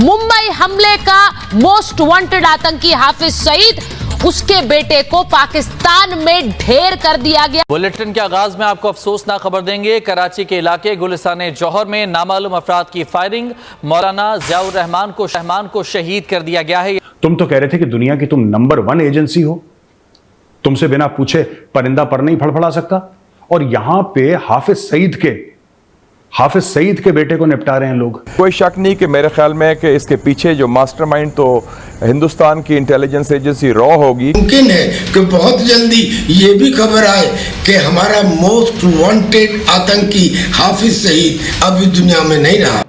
मुंबई हमले का most wanted आतंकी हाफिज सईद, उसके बेटे को पाकिस्तान में ढेर कर दिया गया। बुलेटिन के आगाज में आपको अफसोसनाक खबर देंगे। कराची के इलाके गुलिस्तान जौहर में नामालूम अफराद की फायरिंग, मौलाना ज़ियाउर रहमान को शहीद कर दिया गया है। तुम तो कह रहे थे कि दुनिया की तुम नंबर 1 एजेंसी हो, तुमसे बिना पूछे परिंदा पर नहीं फड़फड़ा सकता, और यहां पे हाफिज सईद के बेटे को निपटा रहे हैं लोग। कोई शक नहीं कि मेरे ख्याल में कि इसके पीछे जो मास्टरमाइंड तो हिंदुस्तान की इंटेलिजेंस एजेंसी रॉ होगी। मुमकिन है कि बहुत जल्दी ये भी खबर आए कि हमारा मोस्ट वांटेड आतंकी हाफिज सईद अभी दुनिया में नहीं रहा।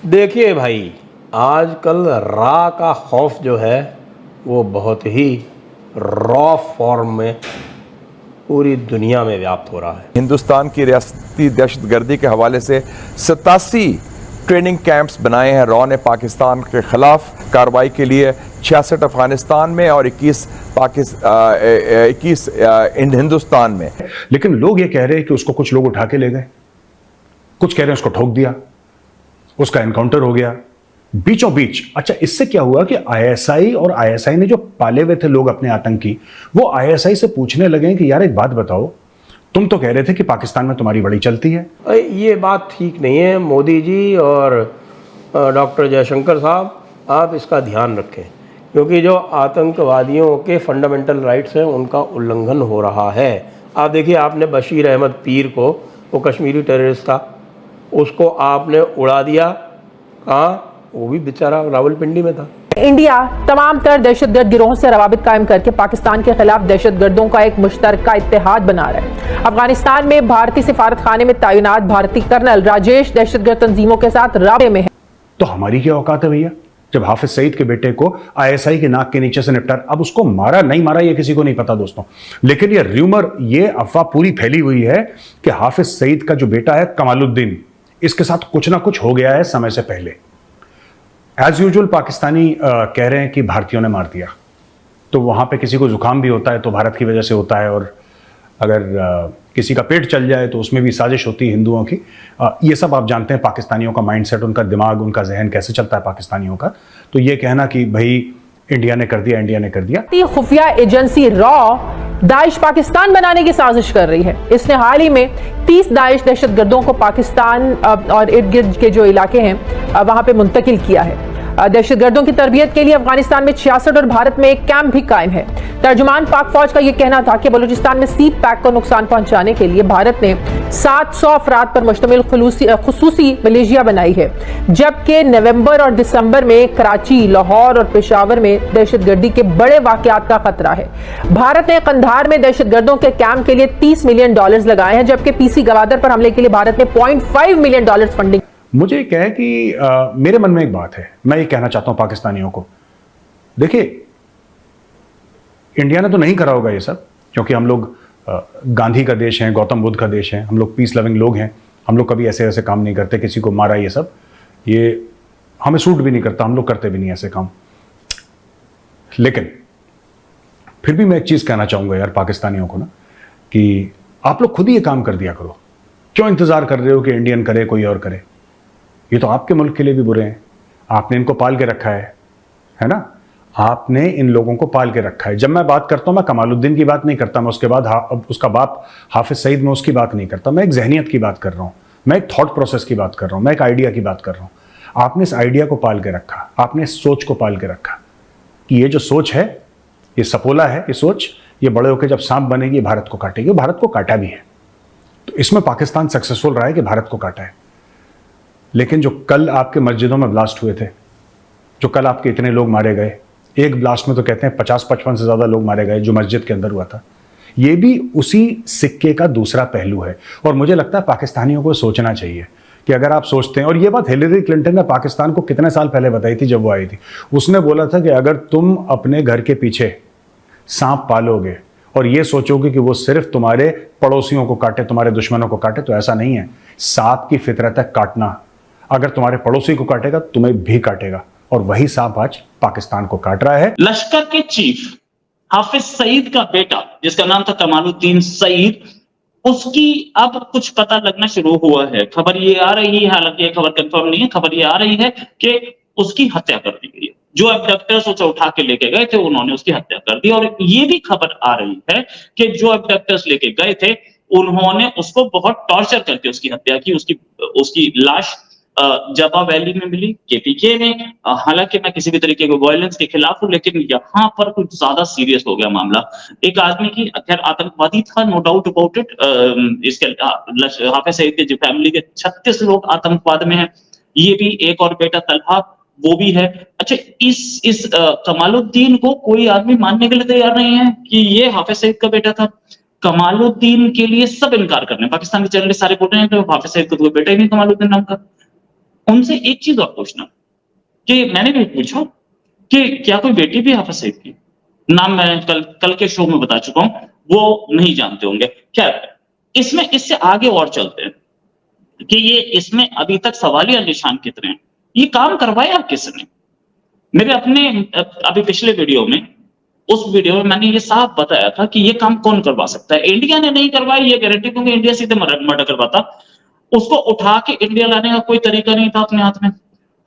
देखिए भाई, आजकल रा का खौफ जो है वो बहुत ही रॉ फॉर्म में पूरी दुनिया में व्याप्त हो रहा है। हिंदुस्तान की रियासती दहशतगर्दी के हवाले से 87 ट्रेनिंग कैंप्स बनाए हैं रॉ ने पाकिस्तान के खिलाफ कार्रवाई के लिए, 66 अफगानिस्तान में और 21 हिंदुस्तान में। लेकिन लोग ये कह रहे हैं कि उसको कुछ लोग उठा के ले गए, कुछ कह रहे हैं उसको ठोक दिया, उसका एनकाउंटर हो गया बीचों बीच। अच्छा, इससे क्या हुआ कि आईएसआई ने जो पाले हुए थे लोग अपने आतंकी, वो आईएसआई से पूछने लगे कि यार एक बात बताओ, तुम तो कह रहे थे कि पाकिस्तान में तुम्हारी बड़ी चलती है। ये बात ठीक नहीं है। मोदी जी और डॉक्टर जयशंकर साहब, आप इसका ध्यान रखें, क्योंकि जो आतंकवादियों के फंडामेंटल राइट्स हैं उनका उल्लंघन हो रहा है। आप देखिए, आपने बशीर अहमद पीर को, वो कश्मीरी टेररिस्ट था, उसको आपने उड़ा दिया। कहाँ? वो भी बेचारा रावलपिंडी में था। इंडिया तमाम तर दहशतगर्द गिरोहों से रवाबित कायम करके पाकिस्तान के खिलाफ दहशतगर्दों का एक मुश्तरका इत्तेहाद बना रहा है। अफगानिस्तान में भारतीय सिफारत खाने में तैनात भारतीय कर्नल राजेश दहशतगर्द तंजीमों के साथ राबते में है। तो हमारी क्या औकात है भैया, जब हाफिज सईद के बेटे को आईएसआई के नाक के नीचे से निपटा। अब उसको मारा नहीं मारा ये किसी को नहीं पता दोस्तों, लेकिन ये र्यूमर, ये अफवाह पूरी फैली हुई है कि हाफिज सईद का जो बेटा है कमालुद्दीन, इसके साथ कुछ ना कुछ हो गया है समय से पहले। एज यूजुअल पाकिस्तानी कह रहे हैं कि भारतीयों ने मार दिया। तो वहां पे किसी को जुकाम भी होता है तो भारत की वजह से होता है, और अगर किसी का पेट चल जाए तो उसमें भी साजिश होती है हिंदुओं की। ये सब आप जानते हैं पाकिस्तानियों का माइंडसेट, उनका दिमाग, उनका जहन कैसे चलता है पाकिस्तानियों का। तो ये कहना कि भाई इंडिया ने कर दिया। खुफिया एजेंसी रॉ दाइश पाकिस्तान बनाने की साजिश कर रही है। इसने हाल ही में 30 दाइश दहशतगर्दों को पाकिस्तान और इर्द गिर्द के जो इलाके हैं वहां पे मुंतकिल किया है। दहशतगर्दों की तरबियत के लिए अफगानिस्तान में 66 और भारत में एक कैंप भी कायम है। तर्जुमान पाक फौज का यह कहना था कि बलूचिस्तान में सी पैक को नुकसान पहुंचाने के लिए भारत ने 700 अफराद पर मुश्तमिल खुसूसी मलेशिया बनाई है, जबकि नवंबर और दिसंबर में कराची, लाहौर और पेशावर में दहशतगर्दी के बड़े वाकयात का खतरा है। भारत ने कंधार में दहशतगर्दों के कैंप के लिए $30 मिलियन लगाए हैं, जबकि पीसी गवादर पर हमले के लिए भारत ने $0.5 मिलियन फंडिंग। मुझे क्या है कि मेरे मन में एक बात है, मैं ये कहना चाहता हूं पाकिस्तानियों को, देखिए इंडिया ने तो नहीं करा होगा ये सब, क्योंकि हम लोग गांधी का देश है, गौतम बुद्ध का देश है, हम लोग पीस लविंग लोग हैं, हम लोग कभी ऐसे काम नहीं करते, किसी को मारा ये सब, ये हमें सूट भी नहीं करता, हम लोग करते भी नहीं ऐसे काम। लेकिन फिर भी मैं एक चीज कहना चाहूंगा यार पाकिस्तानियों को ना, कि आप लोग खुद ही ये काम कर दिया करो। क्यों इंतजार कर रहे हो कि इंडियन करे, कोई और करे? ये तो आपके मुल्क के लिए भी बुरे हैं, आपने इनको पाल के रखा है ना, आपने इन लोगों को पाल के रखा है। जब मैं बात करता हूं, मैं कमालुद्दीन की बात नहीं करता, मैं उसके बाद उसका बाप हाफिज सईद, में उसकी बात नहीं करता, मैं एक जहनियत की बात कर रहा हूं, मैं एक थॉट प्रोसेस की बात कर रहा हूं, मैं एक आइडिया की बात कर रहा हूं। आपने इस आइडिया को पाल के रखा, आपने इस सोच को पाल के रखा कि ये जो सोच है, ये सपोला है, ये सोच, ये बड़े होकर जब सांप बनेगी भारत को काटेगी। भारत को काटा भी है, तो इसमें पाकिस्तान सक्सेसफुल रहा है कि भारत को काटा है। लेकिन जो कल आपके मस्जिदों में ब्लास्ट हुए थे, जो कल आपके इतने लोग मारे गए, एक ब्लास्ट में तो कहते हैं 50-55 से ज्यादा लोग मारे गए जो मस्जिद के अंदर हुआ था, ये भी उसी सिक्के का दूसरा पहलू है। और मुझे लगता है पाकिस्तानियों को सोचना चाहिए कि अगर आप सोचते हैं, और ये बात हिलेरी क्लिंटन ने पाकिस्तान को कितने साल पहले बताई थी जब वो आई थी, उसने बोला था कि अगर तुम अपने घर के पीछे सांप पालोगे और ये सोचोगे कि वो सिर्फ तुम्हारे पड़ोसियों को काटे, तुम्हारे दुश्मनों को काटे, तो ऐसा नहीं है। सांप की फितरत है काटना, अगर तुम्हारे पड़ोसी को काटेगा तुम्हें भी काटेगा, और वही सांप आज पाकिस्तान को काट रहा है। लश्कर के चीफ हाफिज सईद का बेटा, जिसका नाम था कमालुद्दीन सईद, उसकी अब कुछ पता लगना शुरू हुआ है। खबर ये आ रही है, हालांकि ये खबर कंफर्म नहीं है, खबर ये आ रही है कि उसकी हत्या कर दी गई है। जो अबडक्टर्स उसे उठा के लेके गए थे उन्होंने उसकी हत्या कर दी। और ये भी खबर आ रही है कि जो अबडक्टर्स लेके गए थे उन्होंने उसको बहुत टॉर्चर करके उसकी हत्या की। उसकी लाश जबा वैली में मिली, केपीके में। हालांकि मैं किसी भी तरीके के वायलेंस के खिलाफ हूं, लेकिन यहाँ पर कुछ ज्यादा सीरियस हो गया मामला। एक आदमी की, खैर आतंकवादी था, नो डाउट अबाउट इट। इसके हाफिज सईद के जो फैमिली के 36 लोग आतंकवाद में हैं। ये भी एक और बेटा तलहा वो भी है। अच्छा, इस कमालुद्दीन को कोई आदमी मानने के लिए तैयार नहीं है कि ये हाफिज सईद का बेटा था। कमालुद्दीन के लिए सब इनकार कर रहे हैं। पाकिस्तान के चैनल सारे बोल रहे हैं कि हाफिज सईद का कोई बेटा ही नहीं कमालुद्दीन नाम का। उनसे एक चीज और पूछना कि मैंने भी पूछा कि क्या कोई बेटी भी हाफिज सईद की? नाम मैं कल के शो में बता चुका हूं, वो नहीं जानते होंगे। क्या इसमें इससे आगे और चलते हैं कि ये इसमें अभी तक सवालिया निशान कितने हैं। ये काम करवाया किसने? मेरे अपने अभी पिछले वीडियो में, उस वीडियो में मैंने ये साफ बताया था कि ये काम कौन करवा सकता है। इंडिया ने नहीं करवाया ये गारंटी, क्योंकि इंडिया सीधे मर्डर करवाता। उसको उठा के इंडिया लाने का कोई तरीका नहीं था अपने हाथ में।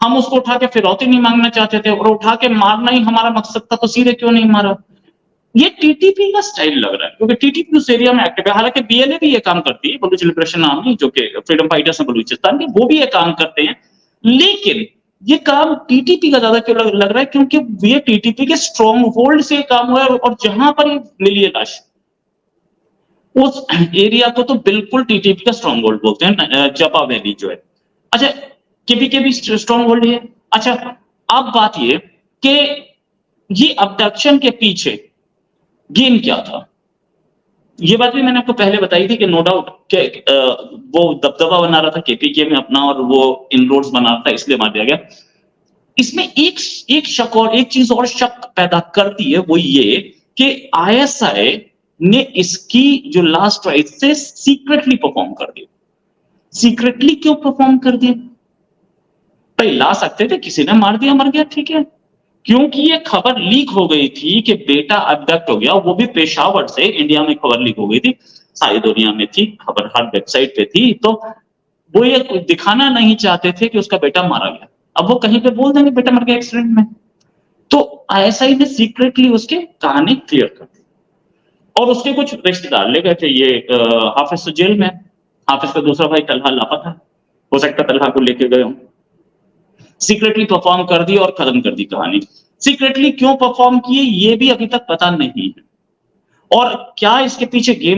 हम उसको उठा के फिरौती नहीं मांगना चाहते थे और उठा के मारना ही हमारा मकसद था, तो सीधे क्यों नहीं मारा? ये टीटीपी का स्टाइल लग रहा है, क्योंकि टीटीपी उस एरिया में एक्टिव है। हालांकि बीएलए भी ये काम करती है, बलूच लिबरेशन आर्मी, जो कि फ्रीडम फाइटर्स है बलूचिस्तान के, वो भी ये काम करते हैं। लेकिन ये काम टीटीपी का ज्यादा क्यों लग रहा है? क्योंकि ये टीटीपी के स्ट्रॉन्ग होल्ड से काम हुआ है। और जहां पर मिली है लाश, उस एरिया को तो बिल्कुल टीटीपी का स्ट्रॉन्ग होल्ड बोलते हैं, जपा वैली जो है। अच्छा, केपीके भी स्ट्रॉन्ग होल्ड है। अच्छा, अब बात ये कि ये अबडक्शन के पीछे गेम क्या था? ये बात भी मैंने आपको पहले बताई थी कि नो डाउट कि वो दबदबा बना रहा था केपीके में अपना, और वो इनरोड्स बना रहा था, इसलिए मार दिया गया। इसमें एक शक और एक चीज और शक पैदा करती है, वो ये कि आईएसआई ने इसकी जो लास्ट राइट से सीक्रेटली परफॉर्म कर दिया। सीक्रेटली क्यों परफॉर्म कर दिया? भाई ला सकते थे, किसी ने मार दिया, मर गया, ठीक है। क्योंकि ये खबर लीक हो गई थी कि बेटा अबडक्ट हो गया, वो भी पेशावर से। इंडिया में खबर लीक हो गई थी, सारी दुनिया में थी खबर, हर वेबसाइट पे थी। तो वो ये दिखाना नहीं चाहते थे कि उसका बेटा मारा गया। अब वो कहीं पे बोल देंगे बेटा मर गया एक्सीडेंट में, तो आईएसआई ने सीक्रेटली उसके कहानी क्लियर कर दी। और उसके कुछ रिश्तेदार ले गए थे। ये हाफिज तो जेल में, हाफिज का दूसरा भाई तलहा लापता, हो सकता तलहा को लेके गए हों। सीक्रेटली परफॉर्म कर दी और खत्म कर दी कहानी। सीक्रेटली क्यों परफॉर्म किए ये भी अभी तक पता नहीं है। और क्या इसके पीछे गेम